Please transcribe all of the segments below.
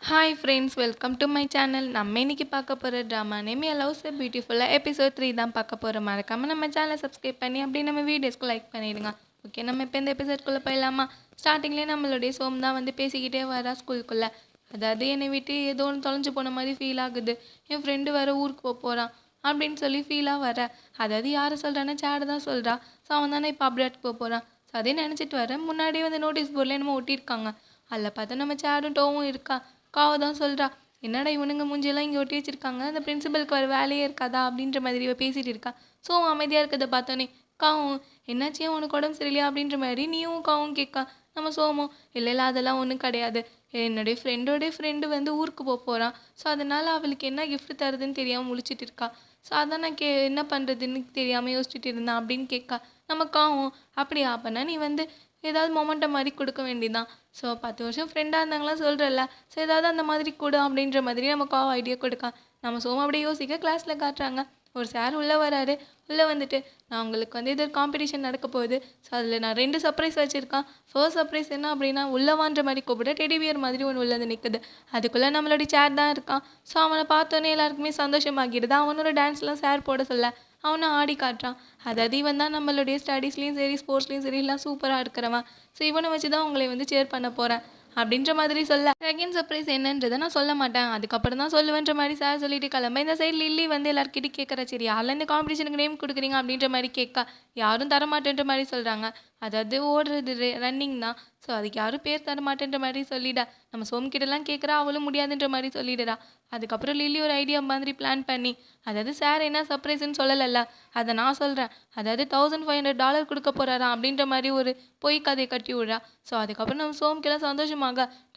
Hi friends, welcome to my channel. நம்ம இன்னைக்கு பார்க்க போகிற ட்ராமா நேம் எ லவ்ஸ் எ பியூட்டிஃபுல்லாக எபிசோட் 3 தான் பார்க்க போகிறோம். மறக்காமல் நம்ம சேனலை சப்ஸ்கிரைப் பண்ணி அப்படியே நம்ம வீடியோஸ்க்கு லைக் பண்ணிடுங்க. ஓகே, நம்ம இப்போ இந்த எபிசோட்குள்ளே போயிடலாமா? ஸ்டார்டிங்லேயே நம்மளுடைய சோம் தான் வந்து பேசிக்கிட்டே வரா ஸ்கூலுக்குள்ளே. அதாவது என்னை விட்டு ஏதோ ஒன்று தொலைஞ்சு போன மாதிரி ஃபீல் ஆகுது, என் ஃப்ரெண்டு வேறு ஊருக்கு போகிறான் அப்படின்னு சொல்லி ஃபீலாக வர. அதாவது யாரை சொல்கிறான்னா சேடு தான் சொல்கிறா. ஸோ அவன் தானே இப்போ அப்ராட் போகிறான். ஸோ அதே நினச்சிட்டு வரேன். முன்னாடியே வந்து நோட்டீஸ் போர்டில் என்னமோ ஒட்டியிருக்காங்க. அதில் பார்த்தா நம்ம சேடும் டோவும் இருக்கா. காவ தான் சொல்கிறா, என்னடா இவனுங்க மூஞ்சியெல்லாம் இங்கே ஒட்டி வச்சிருக்காங்க, அந்த பிரின்சிபலுக்கு வர வேலையே இருக்காதா அப்படின்ற மாதிரி இவ பேசிகிட்டு இருக்கா. ஸோ அமைதியாக இருக்கிறத பார்த்தோன்னே காவும், என்னாச்சியா உனக்கு உடம்பு சரியில்லையா அப்படின்ற மாதிரி நீயும் காவும் கேட்கா. நம்ம சோமும், இல்லை இல்லை அதெல்லாம் ஒன்றும் கிடையாது, என்னுடைய ஃப்ரெண்டோடைய ஃப்ரெண்டு வந்து ஊருக்கு போகிறான். ஸோ அதனால் அவளுக்கு என்ன கிஃப்ட் தருதுன்னு தெரியாமல் முழிச்சிட்டு இருக்கா. ஸோ அதான் நான் என்ன பண்ணுறதுன்னு தெரியாமல் யோசிச்சுட்டு இருந்தேன் அப்படின்னு கேட்கா. நம்ம காவும், அப்படியா அப்போனா நீ வந்து ஏதாவது மொமெண்ட்டை மாதிரி கொடுக்க வேண்டியதான். ஸோ 10 வருஷம் ஃப்ரெண்டாக இருந்தாங்களாம் சொல்கிறல்ல, ஸோ ஏதாவது அந்த மாதிரி கொடு அப்படின்ற மாதிரி நம்ம காவ் ஐடியா கொடுக்கான். நம்ம சோம அப்படியே யோசிக்க கிளாஸில் காட்டுறாங்க. ஒரு சார் உள்ளே வராரு. உள்ளே வந்துட்டு, நான் உங்களுக்கு வந்து இது காம்படிஷன் நடக்க போகுது. ஸோ அதில் நான் 2 சர்ப்ரைஸ் வச்சுருக்கேன். ஃபர்ஸ்ட் சர்ப்ரைஸ் என்ன அப்படின்னா, உள்ளவான்ற மாதிரி கூப்பிட டெடிபியர் மாதிரி ஒன்று உள்ளது நிற்குது. அதுக்குள்ளே நம்மளுடைய சேர் தான் இருக்கான். ஸோ அவனை பார்த்தோன்னே எல்லாருக்குமே சந்தோஷமாகிடுது. அவனோட டான்ஸ்லாம் சார் போட சொல்ல அவனை ஆடி காட்டுறான். அதாவது இவன் தான் நம்மளுடைய ஸ்டடீஸ்லேயும் சரி ஸ்போர்ட்ஸ்லேயும் சரி எல்லாம் சூப்பராக இருக்கிறவன். ஸோ இவனை வச்சு தான் உங்களை வந்து சேர் பண்ண போகிறேன் அப்படின்ற மாதிரி சொல்ல, செகண்ட் சர்ப்ரைஸ் என்னன்றதை நான் சொல்ல மாட்டேன், அதுக்கப்புறம் தான் சொல்லுவேன்ற மாதிரி சார் சொல்லிட்டு கிளம்ப. இந்த சைடு லில்லி வந்து எல்லாருக்கிட்டையும் கேட்குற, சரி யாரில் இந்த காம்படிஷனுக்கு நேம் கொடுக்குறீங்க அப்படின்ற மாதிரி கேட்க, யாரும் தரமாட்டேன்ற மாதிரி சொல்கிறாங்க. அதாவது ஓடுறது ரன்னிங் தான். ஸோ அதுக்கு யாரும் பேர் தரமாட்டேன்ற மாதிரி சொல்லிடா. நம்ம சோம்கிட்டலாம் கேட்குறா, அவளும் முடியாதுன்ற மாதிரி சொல்லிடுறா. அதுக்கப்புறம் லில்லி ஒரு ஐடியா மாதிரி பிளான் பண்ணி, அதாவது சார் என்ன சர்ப்ரைஸ்ன்னு சொல்லலைல்ல, அதை நான் சொல்கிறேன், அதாவது $1500 கொடுக்க போகிறாராம் அப்படின்ற மாதிரி ஒரு பொய் கதையை கட்டி விடுறா. ஸோ அதுக்கப்புறம் நம்ம சோமுக்கெல்லாம் சந்தோஷமாக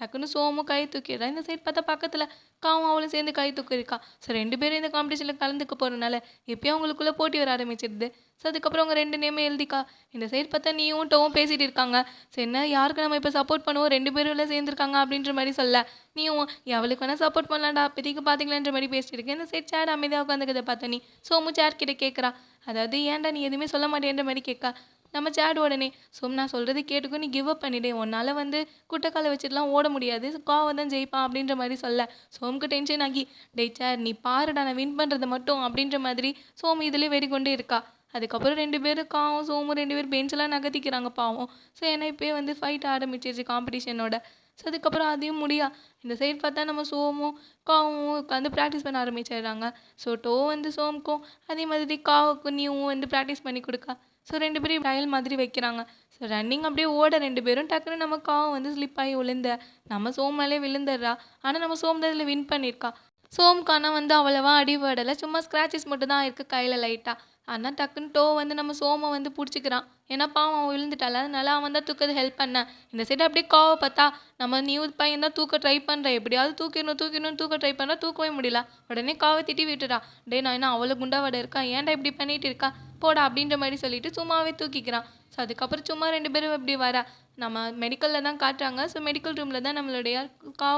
டக்குன்னு சோமும் கை தூக்கிடுறா. இந்த சைட் பார்த்தா பக்கத்தில் காவும் அவளும் சேர்ந்து கை தூக்கிருக்கா. ஸோ 2 பேரும் இந்த காம்படிஷனில் கலந்துக்க போகிறனால எப்பயும் அவங்களுக்குள்ளே போட்டி வர ஆரம்பிச்சிடுது. ஸோ அதுக்கப்புறம் அவங்க 2 நேமே எழுதிக்கா. இந்த சைட் பார்த்தா நீயும் டோவும் பேசிகிட்டு இருக்காங்க. ஸோ என்ன யாருக்கு நம்ம இப்போ சப்போர்ட் பண்ணுவோம், 2 பேரும் இல்லை சேர்ந்துருக்காங்க அப்படின்ற மாதிரி சொல்ல, நீயும் எவளுக்கு வேணால் சப்போர்ட் பண்ணலாம்டா அப்போதைக்கு பார்த்துக்கலான்ற மாதிரி பேசிட்டு இருக்கேன். இந்த சைட் சேர் அமைதியாக உட்காந்துக்கிறத பார்த்தா நீ சோமு சேர் கிட்ட கேட்குறா, அதாவது ஏன்டா நீ எதுவுமே சொல்ல மாட்டேன்ற மாதிரி கேட்கா. நம்ம சேட் உடனே, சோம் நான் சொல்கிறது கேட்டுக்கும், நீ கிவ் அப் பண்ணிவிடு, உன்னால் வந்து குட்டைக்காலை வச்சுட்டுலாம் ஓட முடியாது, காவை தான் ஜெயிப்பான் அப்படின்ற மாதிரி சொல்ல, சோமுக்கு டென்ஷன் ஆகி, டேய் சேர் நீ பாருடா நான் வின் பண்ணுறது மட்டும் அப்படின்ற மாதிரி சோமு இதிலே வெறி கொண்டே இருக்கா. அதுக்கப்புறம் 2 பேரும் காவும் சோமும் 2 பேரும் பெஞ்செல்லாம் நகர்த்திக்கிறாங்க பாவம். ஸோ ஏன்னா இப்போயே வந்து ஃபைட் ஆரம்பிச்சிருச்சு காம்படிஷனோட. ஸோ அதுக்கப்புறம் அதையும் முடியா. இந்த சைடு பார்த்தா நம்ம சோமும் காவும் உட்காந்து ப்ராக்டிஸ் பண்ண ஆரம்பிச்சிடுறாங்க. ஸோ டோ வந்து சோமுக்கும் அதே மாதிரி காவுக்கும் நீயும் வந்து ப்ராக்டிஸ் பண்ணி கொடுக்கா. ஸோ 2 பேரும் ட்ரையல் மாதிரி வைக்கிறாங்க. ஸோ ரன்னிங் அப்படியே ஓட 2 பேரும் டக்குன்னு நம்ம காவும் வந்து ஸ்லிப் ஆகி விழுந்த நம்ம சோம் மேலே விழுந்துடுறா. ஆனால் நம்ம சோம் தான் இதில் வின் பண்ணியிருக்கா. சோமுக்கான வந்து அவ்வளவா அடிபடலை, சும்மா ஸ்க்ராச்சஸ் மட்டும் தான் இருக்குது கையில் லைட்டாக. ஆனால் டக்குன்னு டோ வந்து நம்ம சோமை வந்து பிடிச்சிக்கிறான். ஏன்னா பாவம் அவன் விழுந்துட்டால, அதனால அவன் தான் தூக்கிறது ஹெல்ப் பண்ணேன். இந்த சைடு அப்படியே காவை பார்த்தா, நம்ம நியூ பையன் தான் தூக்க ட்ரை பண்ணுறேன், எப்படியாவது தூக்கிடணும் தூக்க ட்ரை பண்ணுறா, தூக்கவே முடியல. உடனே காவை திட்டி விட்டுறா, டே நான் என்ன அவ்வளோ குண்டாவடை இருக்கா, ஏன்டா இப்படி பண்ணிட்டு இருக்கா, போடா அப்படின்ற மாதிரி சொல்லிட்டு சும்மாவே தூக்கிக்கிறான். ஸோ அதுக்கப்புறம் சும்மா 2 பேரும் இப்படி வரா. நம்ம மெடிக்கலில் தான் காட்டுறாங்க. ஸோ மெடிக்கல் ரூமில் தான் நம்மளுடைய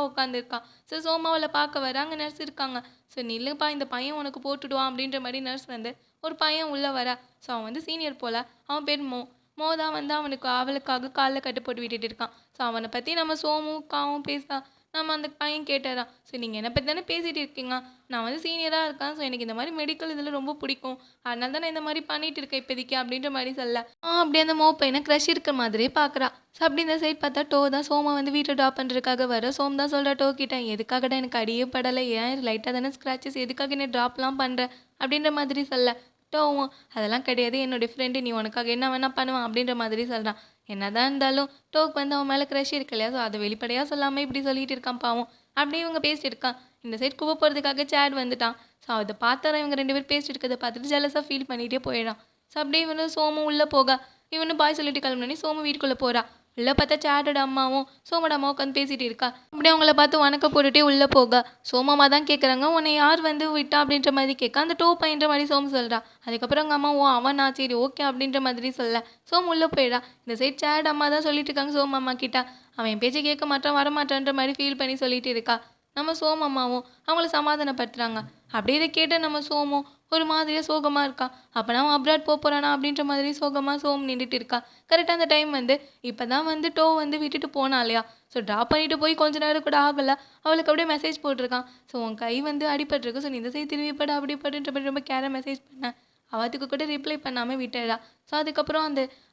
உட்காந்துருக்கான். ஸோ சோமாவில் பார்க்க வர அங்கே நர்ஸ் இருக்காங்க. ஸோ நில்லுப்பா இந்த பையன் உனக்கு போட்டுடுவான் அப்படின்ற மாதிரி நர்ஸ் வந்து ஒரு பையன் உள்ளே வரா. ஸோ அவன் வந்து சீனியர் போல், அவன் பேர் மோ தான் வந்து அவளுக்காக காலில் கட்டு போட்டு விட்டுட்டு இருக்கான். ஸோ அவனை பற்றி நம்ம சோமும் காவும் பேசா. நம்ம அந்த பையன் கேட்டாரான், ஸோ நீங்கள் என்னை பற்றி தானே பேசிகிட்டு இருக்கீங்க, நான் வந்து சீனியராக இருக்கேன், ஸோ எனக்கு இந்த மாதிரி மெடிக்கல் இதில் ரொம்ப பிடிக்கும், அதனால தான் நான் இந்த மாதிரி பண்ணிட்டு இருக்கேன் இப்போதைக்கு அப்படின்ற மாதிரி சொல்ல, அப்படியே அந்த பையனை க்ரஷ் இருக்கிற மாதிரியே பார்க்குறா. ஸோ அப்படி இந்த சைட் பார்த்தா டோ தான் சோமா வந்து வீட்டை ட்ராப் பண்ணுறதுக்காக வர. சோம் தான் சொல்கிறா டோ கிட்ட, எதுக்காகடா எனக்கு அடியே படலை, ஏன் லைட்டாக தானே ஸ்க்ராச்சஸ், எதுக்காக என்ன ட்ராப்லாம் பண்ணுற அப்படின்ற மாதிரி சொல்ல, டோவும் அதெல்லாம் கிடையாது, என்னுடைய ஃப்ரெண்டு, நீ உனக்காக என்ன வேணால் பண்ணுவான் அப்படின்ற மாதிரி சொல்கிறான். என்னதான் இருந்தாலும் டோக்கு வந்து அவன் மேலே க்ரஷ் இருக்கு இல்லையா, ஸோ அதை வெளிப்படையாக சொல்லாமல் இப்படி சொல்லிட்டு இருக்கான் பாவம். அப்படியே இவங்க பேசிட்டு இருக்கான். இந்த சைட் குப்பை போகிறதுக்காக சேட் வந்துட்டான். ஸோ அதை பார்த்தாரா இவங்க 2 பேர் பேசிட்டு இருக்கிறத பார்த்துட்டு ஜெலஸாக ஃபீல் பண்ணிகிட்டே போயிடான். ஸோ அப்படியே இவனு சோமு உள்ளே போக, இவனு பாய் சொல்லிட்டு கிளம்புனே சோமு வீட்டுக்குள்ளே போகிறா. உள்ளே பார்த்தா சேட்டோட அம்மாவும் சோமோட அம்மா உட்காந்து பேசிகிட்டு இருக்கா. அப்படியே அவங்கள பார்த்து வணக்க போட்டுகிட்டே உள்ளே போக, சோமம்மா தான் கேட்குறாங்க, உன்னை யார் வந்து விட்டா அப்படின்ற மாதிரி கேட்க, அந்த டோ பையன்ற மாதிரி சோமு சொல்கிறா. அதுக்கப்புறம் அவங்க அம்மா, ஓ அவனா சரி ஓகே அப்படின்ற மாதிரி சொல்ல சோமு உள்ளே போயிடா. இந்த சைட் சேட் அம்மா தான் சொல்லிட்டு இருக்காங்க சோமு அம்மா கிட்ட, அவன் என் பேச்சை கேட்க மாட்டான் வரமாட்டான்ற மாதிரி ஃபீல் பண்ணி சொல்லிட்டு இருக்கா. நம்ம சோமு அம்மாவும் அவங்கள சமாதானப்படுத்துகிறாங்க. அப்படியே இதை கேட்ட நம்ம சோமும் ஒரு மாதிரியாக சோகமாக இருக்கா. அப்போ நான் அப்ராட் போகிறானா அப்படின்ற மாதிரி சோகமாக சோமு நின்றுட்டு இருக்கா. கரெக்டாக அந்த டைம் வந்து இப்போ தான் வந்து டோ வந்து விட்டுட்டு போனா இல்லையா. ஸோ ட்ராப் பண்ணிட்டு போய் கொஞ்ச நேரம் கூட ஆகலை, அவளுக்கு அப்படியே மெசேஜ் போட்டிருக்கான். ஸோ உன் கை வந்து அடிபட்டிருக்கு, ஸோ நீ இந்த சைடு திரும்பி படு அப்படி படுன்ற மாதிரி ரொம்ப கேராக மெசேஜ் பண்ணேன். அவள் அதுக்கு கூட ரிப்ளை பண்ணாமல் விட்டுடா. ஸோ அதுக்கப்புறம்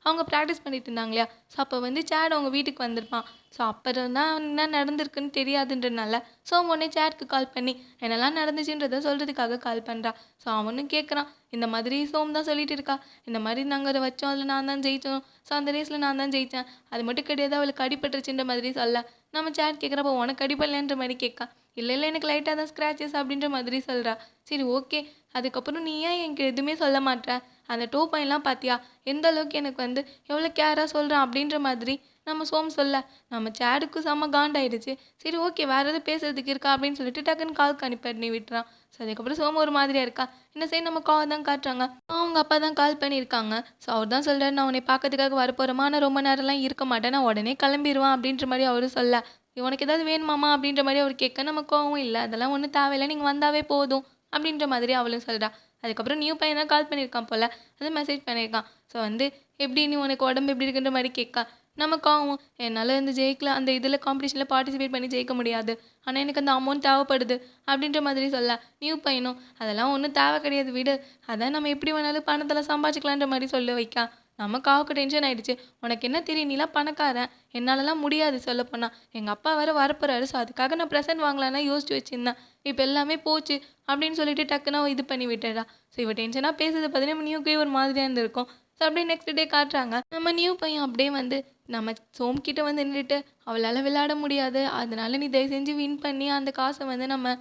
அவங்க ப்ராக்டிஸ் பண்ணிட்டு இருந்தாங்க இல்லையா, ஸோ அப்போ வந்து சேட் அவங்க வீட்டுக்கு வந்திருப்பான். ஸோ அப்புறம் தான் என்ன நடந்திருக்குன்னு தெரியாதுன்றனால ஸோ அவன் உடனே சேட்க்கு கால் பண்ணி என்னெல்லாம் நடந்துச்சுன்றதை சொல்கிறதுக்காக கால் பண்ணுறா. ஸோ அவனும் கேட்குறான், இந்த மாதிரி சோம் தான் சொல்லிட்டு இருக்கா, இந்த மாதிரி நாங்கள் அதை வச்சோம், அதில் நான் தான் ஜெயித்தோம், ஸோ அந்த ரேஸில் நான் தான் ஜெயித்தேன், அது மட்டும் கிடையாது அவளுக்கு அடிபட்டுருச்சுன்ற மாதிரி சொல்ல. நம்ம சேட் கேட்குறப்ப உனக்கு அடிப்படலைன்ற மாதிரி கேட்கா. இல்லை இல்லை எனக்கு லைட்டாக தான் ஸ்க்ராச்சஸ் அப்படின்ற மாதிரி சொல்கிறா. சரி ஓகே, அதுக்கப்புறம் நீ ஏன் எனக்கு எதுவுமே சொல்ல மாட்டேற, அந்த டோ பாயிண்ட்லாம் பார்த்தியா, எந்த அளவுக்கு எனக்கு வந்து எவ்வளோ கேராக சொல்கிறான் அப்படின்ற மாதிரி நம்ம சோம் சொல்ல. நம்ம சேடுக்கு செம்ம காண்டாயிடுச்சு. சரி ஓகே, வேறு எதுவும் பேசுறதுக்கு இருக்கா அப்படின்னு சொல்லிட்டு டக்குன்னு கால் பண்ணி விட்டுறான். ஸோ அதுக்கப்புறம் சோம ஒரு மாதிரியாக இருக்கா. இந்த சைடு நம்ம கால் தான் காட்டுறாங்க, அவங்க அப்பா தான் கால் பண்ணியிருக்காங்க. ஸோ அவர் தான் சொல்கிறார், நான் உன்னை பார்க்கறதுக்காக வரப்போகிறேமா, நான் ரொம்ப நேரம்லாம் இருக்க மாட்டேன், நான் உடனே கிளம்பிடுவேன் அப்படின்ற மாதிரி அவரு சொல்ல. உனக்கு ஏதாவது வேணுமாமா அப்படின்ற மாதிரி அவர் கேட்க, நம்ம கோவம் இல்லை, அதெல்லாம் ஒன்றும் தேவையில்லை, நீங்கள் வந்தாவே போதும் அப்படின்ற மாதிரி அவளும் சொல்கிறா. அதுக்கப்புறம் நியூ பையன் தான் கால் பண்ணியிருக்கான் போல், அது மெசேஜ் பண்ணியிருக்கான். ஸோ வந்து எப்படி நீ உனக்கு உடம்பு எப்படி இருக்குன்ற மாதிரி கேட்கா. நமக்காகவும் என்னால் இந்த ஜெயிக்கலாம், அந்த இதில் காம்படிஷனில் பார்ட்டிசிபேட் பண்ணி ஜெயிக்க முடியாது, ஆனால் எனக்கு அந்த அமௌண்ட் தேவைப்படுது அப்படின்ற மாதிரி சொல்ல. நியூ பையனும் அதெல்லாம் ஒன்றும் தேவை கிடையாது விடு, அதான் நம்ம எப்படி வேணாலும் பணத்தெல்லாம் சம்பாதிக்கலான்ற மாதிரி சொல்ல வைக்கா. நமக்காவுக்கு டென்ஷன் ஆகிடுச்சு. உனக்கு என்ன தெரியும், நீலாம் பணக்காரன், என்னாலலாம் முடியாது சொல்லப்போனால், எங்கள் அப்பா வேறு வரப்போறாரு, ஸோ அதுக்காக நான் ப்ரெசென்ட் வாங்கலான்னா யோசிச்சு வச்சுருந்தேன், இப்போ எல்லாமே போச்சு அப்படின்னு சொல்லிட்டு டக்குன்னு இது பண்ணி விட்டுறா. ஸோ இவ டென்ஷனாக பேசுறது பார்த்தீங்கன்னா நியூக்கே ஒரு மாதிரியாக இருந்திருக்கும். ஸோ அப்படியே நெக்ஸ்ட் டே காட்டுறாங்க, நம்ம நியூ பையன் அப்படியே வந்து நம்ம சோம்கிட்ட வந்து நின்றுட்டு அவளால் விளையாட முடியாது, அதனால நீ தயவு செஞ்சு வின் பண்ணி அந்த காசை வந்து நம்ம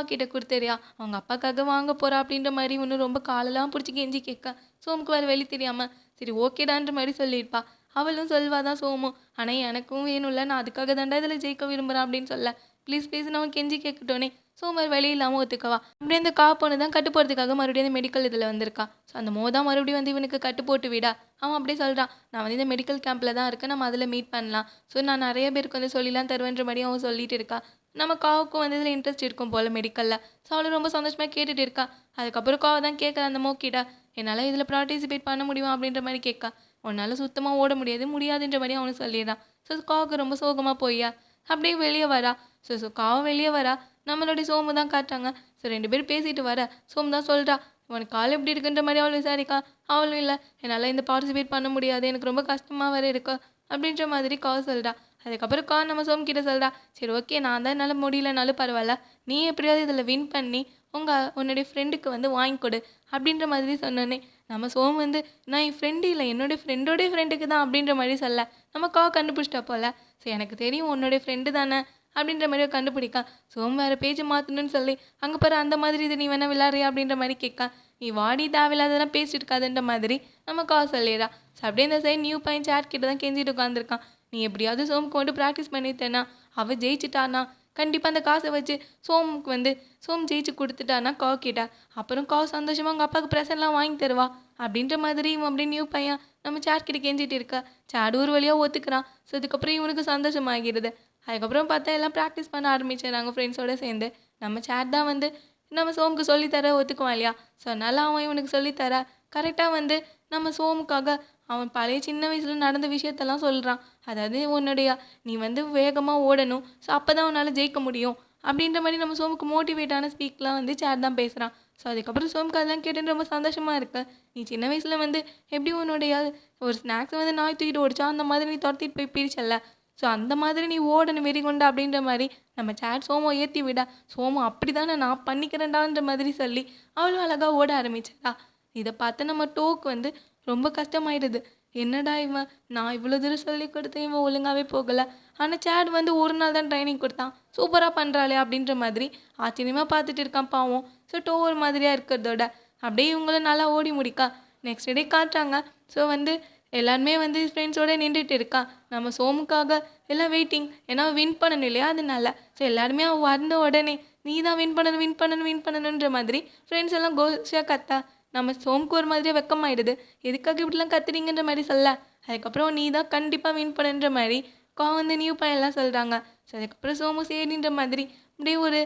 கிட்ட கொடுத்துறியா, அவங்க அப்பாக்காக வாங்க போகிறா அப்படின்ற மாதிரி இன்னும் ரொம்ப காலெல்லாம் பிடிச்சி கெஞ்சி கேட்க. சோமுக்கு வேறு வெளி தெரியாமல் சரி ஓகேடான்ற மாதிரி சொல்லியிருப்பா. அவளும் சொல்வாதான் சோமும், ஆனால் எனக்கும் வேணும்ல, நான் அதுக்காக தாண்டா இதில் ஜெயிக்க விரும்புகிறேன் அப்படின்னு சொல்ல. ப்ளீஸ் ப்ளீஸ் நான் கெஞ்சி கேட்கட்டோனே சோமர் வழி இல்லாமல் ஒத்துக்கவா. அப்படியே அந்த பொண்ணு தான் கட்டு போகிறதுக்காக மறுபடியும் அந்த மெடிக்கல் இதில் வந்திருக்கா. ஸோ அந்த மோதான் மறுபடியும் வந்து இவனுக்கு கட்டு போட்டு விடா. அவன் அப்படியே சொல்கிறான், நான் வந்து இந்த மெடிக்கல் கேம்பில் தான் இருக்கேன், நம்ம அதில் மீட் பண்ணலாம், ஸோ நான் நிறைய பேருக்கு வந்து சொல்லிலாம் தருவேன்ற மாதிரி அவன் சொல்லிட்டு இருக்கா. நம்ம காவுக்கும் வந்து இதில் இன்ட்ரெஸ்ட் இருக்கும் போல் மெடிக்கலில். ஸோ அவளும் ரொம்ப சந்தோஷமாக கேட்டுட்டு இருக்கா. அதுக்கப்புறம் காவை தான் கேட்குற அந்த மோக்கிட்ட, என்னால் இதில் பார்ட்டிசிபேட் பண்ண முடியுமா அப்படின்ற மாதிரி கேட்கா. உன்னால் சுத்தமாக ஓட முடியாதுன்ற மாதிரி அவனு சொல்லிடுறான். ஸோ காவுக்கு ரொம்ப சோகமாக போய்யா அப்படியே வெளியே வரா. ஸோ காவை வெளியே வரா. நம்மளுடைய சோமு தான் காட்டுறாங்க. ஸோ 2 பேரும் பேசிட்டு வர சோமு தான் சொல்கிறா, உனக்கு கால் எப்படி இருக்குன்ற மாதிரி அவள் விசாரிக்கா. அவளும் இல்லை, என்னால் இந்த பார்ட்டிசிபேட் பண்ண முடியாது, எனக்கு ரொம்ப கஷ்டமாக வேறு இருக்கா அப்படின்ற மாதிரி கால் சொல்கிறா. அதுக்கப்புறம் நம்ம சோம் கிட்ட சொல்கிறா, சரி ஓகே, நான் தான் என்னால் முடியலனாலும் பரவாயில்ல, நீ எப்படியாவது இதில் வின் பண்ணி உன்னுடைய ஃப்ரெண்டுக்கு வந்து வாங்கி கொடு அப்படின்ற மாதிரி சொன்னோன்னே நம்ம சோம் வந்து, நான் என் ஃப்ரெண்டு இல்லை, என்னுடைய ஃப்ரெண்டோடைய ஃப்ரெண்டுக்கு தான் அப்படின்ற மாதிரி சொல்ல. நம்ம கண்டுபிடிச்சிட்டா போல். ஸோ எனக்கு தெரியும் உன்னுடைய ஃப்ரெண்டு தானே அப்படின்ற மாதிரி கண்டுபிடிக்கா. சோம் வேறு பேச்சு மாற்றணும்னு சொல்லி, அங்கே பாரு அந்த மாதிரி இது நீ வேணா விளாட்றியா அப்படின்ற மாதிரி கேட்கா. நீ வாடி தேவையில்லாதெல்லாம் பேசிட்டு இருக்காதுன்ற மாதிரி நம்ம சொல்லிடுறா. ஸோ அப்படியே இந்த சைடு நியூ பையன் சேட் கிட்ட தான் கெஞ்சிட்டு உட்காந்துருக்கான். நீ எப்படியாவது சோமுக்கு கொண்டு ப்ராக்டிஸ் பண்ணித்தேனா, அவள் ஜெயிச்சிட்டானா கண்டிப்பாக அந்த காசை வச்சு சோமுக்கு வந்து சோம் ஜெயிச்சு கொடுத்துட்டானா கிட்ட, அப்புறம் சந்தோஷமாக அவங்க அப்பாவுக்கு ப்ரெசன்ட்லாம் வாங்கி தருவா அப்படின்ற மாதிரி இவன் அப்படியே நியூ பையன் நம்ம சேட் கிட்ட கெஞ்சிட்டு இருக்கா. சேட் ஒரு வழியாக ஒத்துக்கிறான். ஸோ அதுக்கப்புறம் இவனுக்கு சந்தோஷமாகிடுது. அதுக்கப்புறம் பார்த்தா எல்லாம் ப்ராக்டிஸ் பண்ண ஆரம்பிச்சிடறாங்க ஃப்ரெண்ட்ஸோடு சேர்ந்து. நம்ம சேட் தான் வந்து நம்ம சோமுக்கு சொல்லித்தர ஒத்துக்குவான் இல்லையா. ஸோ அதனால் அவன் இவனுக்கு சொல்லித்தர கரெக்டாக வந்து நம்ம சோமுக்காக அவன் பழைய சின்ன வயசில் நடந்த விஷயத்தெல்லாம் சொல்கிறான். அதாவது நீ வந்து வேகமாக ஓடணும், ஸோ அப்போ தான் உன்னால் ஜெயிக்க முடியும் அப்படின்ற மாதிரி நம்ம சோமுக்கு மோட்டிவேட்டான ஸ்பீக்லாம் வந்து சேட் தான் பேசுகிறான். ஸோ அதுக்கப்புறம் சோமுக்கு அதெல்லாம் கேட்டுன்னு ரொம்ப சந்தோஷமாக இருக்கு. நீ சின்ன வயசில் வந்து எப்படி ஒரு ஸ்நாக்ஸை வந்து நாய் தூக்கிட்டு ஓடிச்சா அந்த மாதிரி நீ துரத்திட்டு போய் பிரிச்சல்ல, ஸோ அந்த மாதிரி நீ ஓடணும் வெறி கொண்டா அப்படின்ற மாதிரி நம்ம சேட் சோமோ ஏற்றி விட, சோமோ அப்படி தானே நான் பண்ணிக்கிறேன்டான்ற மாதிரி சொல்லி அவ்வளோ அழகாக ஓட ஆரம்பிச்சிடா. இதை பார்த்து நம்ம டோக்கு வந்து ரொம்ப கஷ்டமாயிடுது. என்னடா இவன், நான் இவ்வளோ தூரம் சொல்லி கொடுத்தேன், இவன் ஒழுங்காகவே போகலை, ஆனால் சேட் வந்து ஒரு நாள் தான் ட்ரைனிங் கொடுத்தான், சூப்பராக பண்ணுறாளே அப்படின்ற மாதிரி ஆச்சரியமாக பார்த்துட்டு இருக்கான் பாவம். ஸோ டோ ஒரு மாதிரியாக இருக்கிறதோட அப்படியே இவங்களும் நல்லா ஓடி முடிக்கா. நெக்ஸ்ட் டே காட்டுறாங்க. ஸோ வந்து எல்லாருமே வந்து ஃப்ரெண்ட்ஸோடு நின்றுட்டு இருக்கா. நம்ம சோமுக்காக எல்லாம் வெயிட்டிங், ஏன்னா வின் பண்ணணும் இல்லையா, அதனால. ஸோ எல்லாருமே வந்த உடனே நீ தான் வின் பண்ணணுன்ற மாதிரி ஃப்ரெண்ட்ஸ் எல்லாம் கோஷாக கத்தா. நம்ம சோமுக்கு ஒரு மாதிரியாக வெக்கமாயிடுது, எதுக்காக இப்படிலாம் கத்துறீங்கன்ற மாதிரி சொல்ல. அதுக்கப்புறம் நீ தான் கண்டிப்பாக வின் பண்ணுன்ற மாதிரி வந்து நியூ பையன்லாம் சொல்கிறாங்க. ஸோ அதுக்கப்புறம் சோமு சரின்ற மாதிரி அப்படியே ஒரு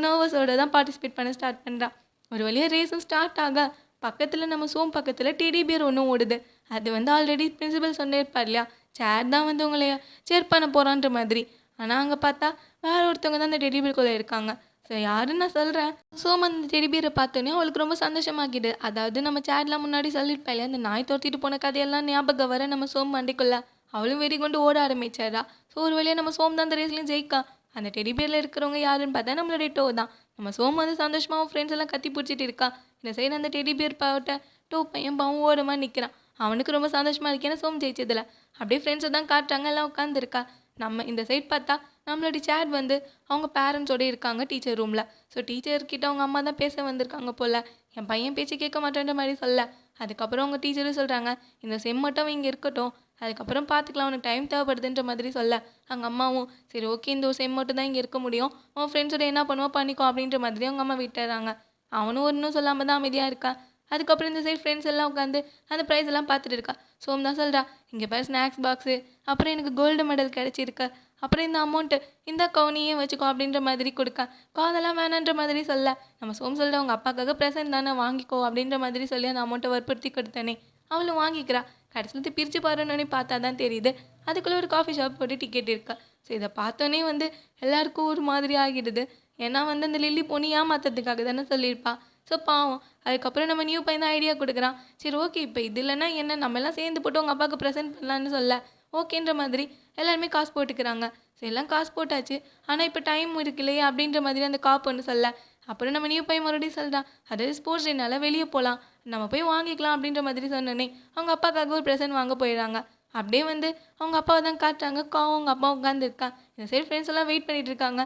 நர்வஸோடு தான் பார்ட்டிசிபேட் பண்ண ஸ்டார்ட் பண்ணுறான். ஒரு வழியாக ரேஸும் ஸ்டார்ட் ஆக பக்கத்தில் நம்ம சோம் பக்கத்தில் டெடி பியர் ஒன்றும் ஓடுது. அது வந்து ஆல்ரெடி பிரின்சிபல் சொன்னிருப்பார் இல்லையா, சேர் தான் வந்து உங்களை சேர் பண்ண போகிறான்ற மாதிரி. ஆனால் அங்கே பார்த்தா வேற ஒருத்தவங்க தான் அந்த டெடி பியருக்குள்ளே இருக்காங்க. ஸோ யாருன்னு நான் சொல்கிறேன். சோம் அந்த டெடி பியரை பார்த்தோன்னே அவளுக்கு ரொம்ப சந்தோஷமாக்கிடு. அதாவது நம்ம சேட்லாம் முன்னாடி சொல்லியிருப்பேன் இல்லையா, அந்த நாய் துரத்திட்டு போன கதையெல்லாம் ஞாபகம் வர நம்ம சோம் மண்டைக்குள்ள அவளும் வெறி கொண்டு ஓட ஆரம்பிச்சாரா. ஸோ ஒரு வழியாக நம்ம சோம் தான் அந்த ரேஸ்லையும் ஜெயிக்கா. அந்த டெடி பியரில் இருக்கிறவங்க யாருன்னு பார்த்தா நம்மளுடைய டோ தான். நம்ம சோம் வந்து சந்தோஷமாகவும் ஃப்ரெண்ட்ஸ் எல்லாம் கத்தி பிடிச்சிட்டு இருக்கா. இந்த சைடு அந்த டெடி பியர் பாவட்ட டோ பையன் பாவம் ஓரமாக நிற்கிறான். அவனுக்கு ரொம்ப சந்தோஷமாக இருக்கு, ஏன்னா சோம் ஜெயிச்சதில்ல. அப்படியே ஃப்ரெண்ட்ஸை தான் காட்டுறாங்க, எல்லாம் உட்காந்துருக்கா. நம்ம இந்த சைட் பார்த்தா நம்மளுடைய சேட் வந்து அவங்க பேரண்ட்ஸோட இருக்காங்க டீச்சர் ரூமில். ஸோ டீச்சர்கிட்ட அவங்க அம்மா தான் பேச வந்திருக்காங்க போல். என் பையன் பேச்சு கேட்க மாட்டேன்ற மாதிரி சொல்ல. அதுக்கப்புறம் அவங்க டீச்சரும் சொல்கிறாங்க, இந்த செம் மட்டும் இங்கே இருக்கட்டும், அதுக்கப்புறம் பார்த்துக்கலாம், அவனுக்கு டைம் தேவைப்படுதுன்ற மாதிரி சொல்ல. அவங்க அம்மாவும் சரி ஓகே, இந்த ஒரு செம் மட்டும் தான் இங்கே இருக்க முடியும், அவன் ஃப்ரெண்ட்ஸோட என்ன பண்ணுவோ பண்ணிக்கோ அப்படின்ற மாதிரி அவங்க அம்மா விட்டுறாங்க. அவனும் ஒன்றும் சொல்லாமல் தான் அமைதியாக இருக்கான். அதுக்கப்புறம் இந்த சைட் ஃப்ரெண்ட்ஸ் எல்லாம் உட்காந்து அந்த ப்ரைஸ் எல்லாம் பார்த்துட்டு இருக்கா. சோம் தான் சொல்கிறா, இங்கே பாரு ஸ்நாக்ஸ் பாக்ஸு, அப்புறம் எனக்கு கோல்டு மெடல் கிடச்சிருக்கு, அப்புறம் இந்த அமௌண்ட்டு இந்த கவுனியே வச்சுக்கோ அப்படின்ற மாதிரி கொடுக்க. காதெல்லாம் வேணான்ற மாதிரி சொல்ல. நம்ம சோம் சொல்கிற அவங்க அப்பாக்காக ப்ரெசன்ட் தானே வாங்கிக்கோ அப்படின்ற மாதிரி சொல்லி அந்த அமௌண்ட்டை வற்புறுத்தி கொடுத்தனே. அவளும் வாங்கிக்கிறா. கடைசியில் பிரித்து பாருன்னு பார்த்தா தான் தெரியுது அதுக்குள்ளே ஒரு காஃபி ஷாப் போட்டு டிக்கெட் இருக்கா. ஸோ இதை பார்த்தோன்னே வந்து எல்லாருக்கும் ஒரு மாதிரி ஆகிடுது. ஏன்னா வந்து அந்த லில்லி பொண்ணு ஏமாத்துறதுக்காக தானே சொல்லியிருப்பா. ஸோ பாவம். அதுக்கப்புறம் நம்ம நியூ பையன் தான் ஐடியா கொடுக்குறான். சரி ஓகே, இப்போ இது இல்லைன்னா என்ன, நம்ம எல்லாம் சேர்ந்து போட்டு உங்கள் அப்பாவுக்கு ப்ரெசென்ட் பண்ணலான்னு சொல்ல ஓகேன்ற மாதிரி எல்லாருமே காசு போட்டுக்கிறாங்க. ஸோ எல்லாம் காசு போட்டாச்சு, ஆனால் இப்போ டைம் இருக்கு இல்லையா அப்படின்ற மாதிரி அந்த காப்பு ஒன்று சொல்ல. அப்புறம் நம்ம நியூ பையன் மறுபடியும் சொல்கிறான், அதாவது ஸ்போர்ட்ஸ் டேனால வெளியே போகலாம், நம்ம போய் வாங்கிக்கலாம் அப்படின்ற மாதிரி சொன்னோன்னே அவங்க அப்பாக்காக ஒரு ப்ரெசென்ட் வாங்க போயிடுறாங்க. அப்படியே வந்து அவங்க அப்பாவை தான் காட்டுறாங்க. அவங்க அப்பா உட்காந்துருக்கான். இந்த சைடு ஃப்ரெண்ட்ஸ் எல்லாம் வெயிட் பண்ணிட்டு இருக்காங்க.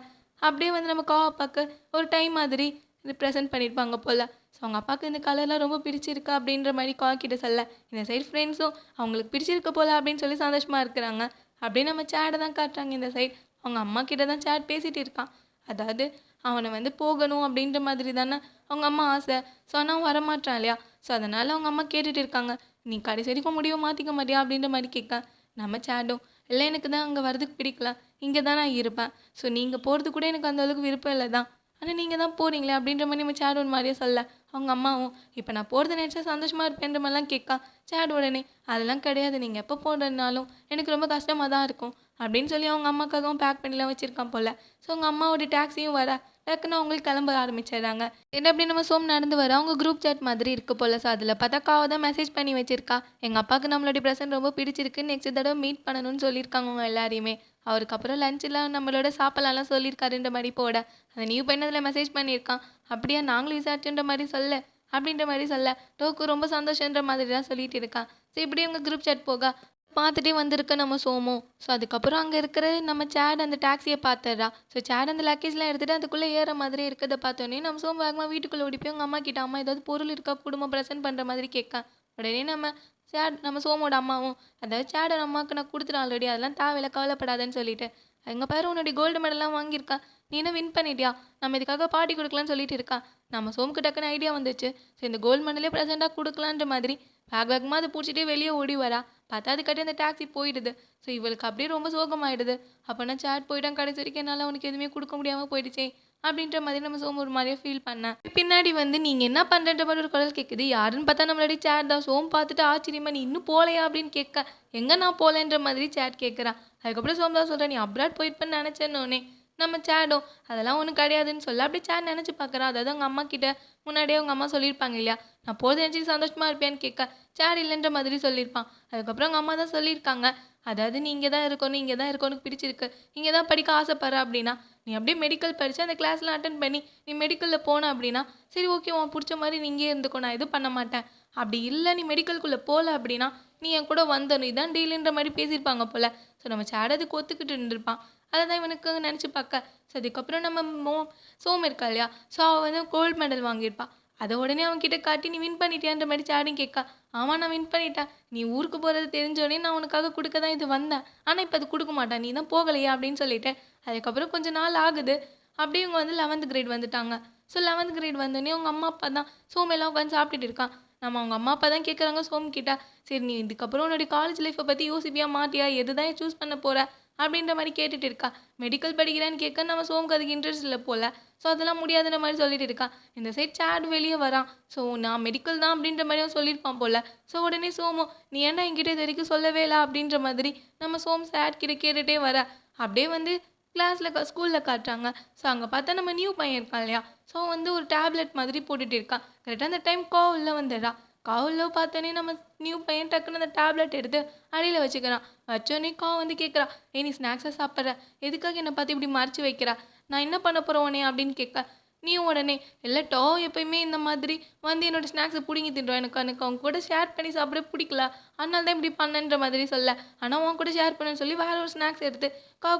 அப்படியே வந்து நம்ம அப்பாவுக்கு ஒரு டைம் மாதிரி இது ப்ரெசென்ட் பண்ணியிருப்பாங்க போல். ஸோ அவங்க அப்பாவுக்கு இந்த கலர்லாம் ரொம்ப பிடிச்சிருக்கா அப்படின்ற மாதிரி கிட்ட சொல்ல. இந்த சைடு ஃப்ரெண்ட்ஸும் அவங்களுக்கு பிடிச்சிருக்க போல அப்படின்னு சொல்லி சந்தோஷமாக இருக்கிறாங்க. அப்படியே நம்ம சேட்டை தான் காட்டுறாங்க. இந்த சைடு அவங்க அம்மா கிட்ட தான் சேட் பேசிகிட்டு இருக்கான். அதாவது அவனை வந்து போகணும் அப்படின்ற மாதிரி தானே அவங்க அம்மா ஆசை. ஸோ ஆனால் அவன் வரமாட்டான் இல்லையா. ஸோ அதனால் அவங்க அம்மா கேட்டுட்டு இருக்காங்க, நீ கடைசி வரைக்கும் முடிவை மாற்றிக்க மாட்டியா அப்படின்ற மாதிரி கேட்க. நம்ம சேட்டும் இல்லை, எனக்கு தான் அங்கே வரதுக்கு பிடிக்கல, இங்கே தான் நான் இருப்பேன், ஸோ நீங்கள் போகிறது கூட எனக்கு அந்த அளவுக்கு விருப்பம் இல்லை தான், ஆனால் நீங்கள் தான் போகிறீங்களே அப்படின்ற மாதிரி நம்ம சேட் ஒரு மாதிரியே சொல்ல. அவங்க அம்மாவும் இப்போ நான் போகிறத நினச்சா சந்தோஷமாக இருப்பேன்ற மாதிரிலாம் கேட்கா. சேட் உடனே அதெல்லாம் கிடையாது, நீங்கள் எப்போ போடுறதுனாலும் எனக்கு ரொம்ப கஷ்டமாக தான் இருக்கும் அப்படின்னு சொல்லி அவங்க அம்மாக்காகவும் பேக் பண்ணிலாம் வச்சுருக்கான் போல். ஸோ அவங்க அம்மாவோட டாக்ஸியும் வர டக்குன்னு அவங்களுக்கு கிளம்ப ஆரம்பிச்சிடுறாங்க. என்ன அப்படி நம்ம சோம் நடந்து வர அவங்க குரூப் சாட் மாதிரி இருக்குது போல். ஸோ அதில் பார்த்தா காவை தான் மெசேஜ் பண்ணி வச்சிருக்கா, எங்கள் அப்பாவுக்கு நம்மளுடைய ப்ரெசென்ட் ரொம்ப பிடிச்சிருக்கு, நெக்ஸ்ட் தடவை மீட் பண்ணணும்னு சொல்லியிருக்காங்க அவங்க எல்லாரையுமே. அவருக்கு அப்புறம் லஞ்செலாம் நம்மளோட சாப்பிடலாம்லாம் சொல்லியிருக்காருன்ற மாதிரி போட அந்த நியூ பையன் அதில் மெசேஜ் பண்ணியிருக்கான். அப்படியா நாங்களும் விசாரிச்சுன்ற மாதிரி சொல்ல அப்படின்ற மாதிரி சொல்ல டோக்கு ரொம்ப சந்தோஷன்ற மாதிரி தான் சொல்லிட்டு இருக்கான். ஸோ இப்படி அவங்க குரூப் சாட் போக பார்த்துட்டே வந்திருக்க நம்ம சோமோ. ஸோ அதுக்கப்புறம் அங்கே இருக்கிற நம்ம சேட் அந்த டாக்ஸியை பார்த்துடுறா. ஸோ சேட் அந்த லக்கேஜ்லாம் எடுத்துகிட்டு அதுக்குள்ளே ஏற மாதிரி இருக்கிறத பார்த்தோன்னே நம்ம சோம் வேகமாக வீட்டுக்குள்ளே ஓடி போய் அவங்க அம்மா கிட்ட, அம்மா ஏதாவது பொருள் இருக்கா குடும்பம் ப்ரெசென்ட் பண்ணுற மாதிரி கேட்க. உடனே நம்ம சோமோட அம்மாவும், அதாவது சேடோட அம்மாவுக்கு நான் கொடுத்துட்டேன் ஆல்ரெடி, அதெல்லாம் தேவையில்ல கவலைப்படாதேன்னு சொல்லிட்டு, எங்கள் பேர் உன்னுடைய கோல்டு மெடல்லாம் வாங்கியிருக்கா, நீ என்ன வின் பண்ணிட்டியா, நம்ம இதுக்காக பார்ட்டி கொடுக்கலான்னு சொல்லிட்டு இருக்கா. நம்ம சோமுக்கு டக்குன்னு ஐடியா வந்துச்சு. ஸோ இந்த கோல்டு மெடலே ப்ரெசென்ட்டாக கொடுக்கலான்ற மாதிரி வேகமாக அதை பிடிச்சிட்டே வெளியே ஓடி வரா. பார்த்தா அதுக்காட்டி அந்த டாக்ஸி போயிடுது. ஸோ இவளுக்கு அப்படியே ரொம்ப சோகமாயிடுது. அப்போனா சேட் போயிட்டான், கடைசி வரைக்கும் என்னால் உனக்கு எதுவுமே கொடுக்க முடியாமல் போயிடுச்சே அப்படின்ற மாதிரி நம்ம சோம் ஒரு மாதிரியே ஃபீல் பண்ணேன். பின்னாடி வந்து நீங்கள் என்ன பண்ணுறன்ற மாதிரி ஒரு குரல் கேட்குது. யாருன்னு பார்த்தா நம்மளுடைய சேட் தான். சோம் பார்த்துட்டு ஆச்சரியமா, நீ இன்னும் போகலையா அப்படின்னு கேட்க, எங்கே நான் போகலன்ற மாதிரி சேட் கேட்குறான். அதுக்கப்புறம் சோம் தான் சொல்கிறேன், நீ அப்ராட் போயிருப்பேன்னு நினச்சேன்னொன்னே நம்ம சேடும் அதெல்லாம் ஒன்றும் கிடையாதுன்னு சொல்ல. அப்படியே சேட் நினச்சி பார்க்குறான். அதாவது அவங்க அம்மா கிட்ட முன்னாடியே அவங்க அம்மா சொல்லியிருப்பாங்க இல்லையா, நான் போகிறது நினச்சி சந்தோஷமாக இருப்பேன்னு கேட்க சேட் இல்லைன்ற மாதிரி சொல்லியிருப்பான். அதுக்கப்புறம் அவங்க அம்மா தான் சொல்லியிருக்காங்க, அதாவது நீ இங்கே தான் இருக்கணும், இங்கே தான் இருக்கணும் பிடிச்சிருக்கு, இங்கே தான் படிக்க ஆசைப்படுற அப்படின்னா நீ அப்படியே மெடிக்கல் படித்து அந்த கிளாஸ்லாம் அட்டன் பண்ணி நீ மெடிக்கலில் போன அப்படின்னா சரி ஓகே, உன் பிடிச்ச மாதிரி நீ இங்கே இருந்துக்கோ, நான் எதுவும் பண்ண மாட்டேன். அப்படி இல்லை நீ மெடிக்கலுக்குள்ளே போகல அப்படின்னா நீ என் கூட வந்துடணும், இதான் டீலுன்ற மாதிரி பேசியிருப்பாங்க போல். ஸோ நம்ம சேட் அதுக்கு ஒத்துக்கிட்டு இருந்திருப்பான். அதை தான் இவனுக்கு நினச்சி பார்க்க. ஸோ அதுக்கப்புறம் நம்ம சோம் இருக்கா இல்லையா, ஸோ அவள் வந்து கோல்டு மெடல் வாங்கியிருப்பாள். அதை உடனே அவன்கிட்ட காட்டி நீ வின் பண்ணிட்டியான்ற மாதிரி சேடும் கேட்கா. ஆமாம் நான் வின் பண்ணிட்டேன், நீ ஊருக்கு போகிறது தெரிஞ்சோடனே நான் உனக்காக கொடுக்க தான் இது வந்தேன், ஆனால் இப்போ அது கொடுக்க மாட்டான், நீ தான் போகலையா அப்படின்னு சொல்லிட்டேன். அதுக்கப்புறம் கொஞ்சம் நாள் ஆகுது. அப்படியே இவங்க வந்து 11th கிரேட் வந்துட்டாங்க. ஸோ 11th கிரேட் வந்தோடனே அவங்க அம்மா அப்பா தான் சோம் எல்லாம் உட்காந்து சாப்பிட்டுட்டு இருக்கான். நம்ம அவங்க அம்மா அப்பா தான் கேட்குறாங்க சோம் கிட்ட, சரி நீ இதுக்கப்புறம் உன்னுடைய காலேஜ் லைஃப்பை பற்றி யோசிப்பியா மாட்டியா, எது தான் சூஸ் பண்ண போகிற அப்படின்ற மாதிரி கேட்டுட்டு இருக்கா. மெடிக்கல் படிக்கிறேன்னு கேட்க நம்ம சோமுக்கு அதுக்கு இன்ட்ரெஸ்ட் இல்லை போல். ஸோ அதெல்லாம் முடியாதுன்ற மாதிரி சொல்லிட்டு இருக்கா. இந்த சைட் சேட் வெளியே வரான். ஸோ நான் மெடிக்கல் தான் அப்படின்ற மாதிரி அவன் சொல்லியிருப்பான் போல். ஸோ உடனே சோமு, நீ ஏன்டா என்கிட்ட இது வரைக்கும் சொல்லவே இல்லை அப்படின்ற மாதிரி நம்ம சோம் சேட் கிட்ட கேட்டுகிட்டே வர. அப்படியே வந்து ஸ்கூலில் காட்டுறாங்க. ஸோ அங்கே பார்த்தா நம்ம நியூ பையன் இருக்கான் இல்லையா, ஸோ வந்து ஒரு டேப்லெட் மாதிரி போட்டுட்டு இருக்கான். கரெக்டாக அந்த டைம் உள்ள வந்துடுறா. உள்ள பார்த்தோன்னே நம்ம நியூ பையன் டக்குன்னு அந்த டேப்லெட் எடுத்து அடியில் வச்சுக்கிறான். வச்சோடனே வந்து கேட்குறா, ஏய் நீ ஸ்நாக்ஸாக சாப்பிட்ற, எதுக்காக என்னை பார்த்து இப்படி மறைச்சி வைக்கிறா, நான் என்ன பண்ண போகிறேன் உடனே அப்படின்னு கேட்க, நீ உடனே இல்லட்டோ எப்பயுமே இந்த மாதிரி வந்து என்னோட ஸ்நாக்ஸை பிடுங்கி தின்றும், எனக்கு எனக்கு அவங்க கூட ஷேர் பண்ணி சாப்பிட பிடிக்கல, அதனால தான் இப்படி பண்ணன்ற மாதிரி சொல்ல, ஆனால் உன் கூட ஷேர் பண்ணுன்னு சொல்லி வேற ஒரு ஸ்நாக்ஸ் எடுத்து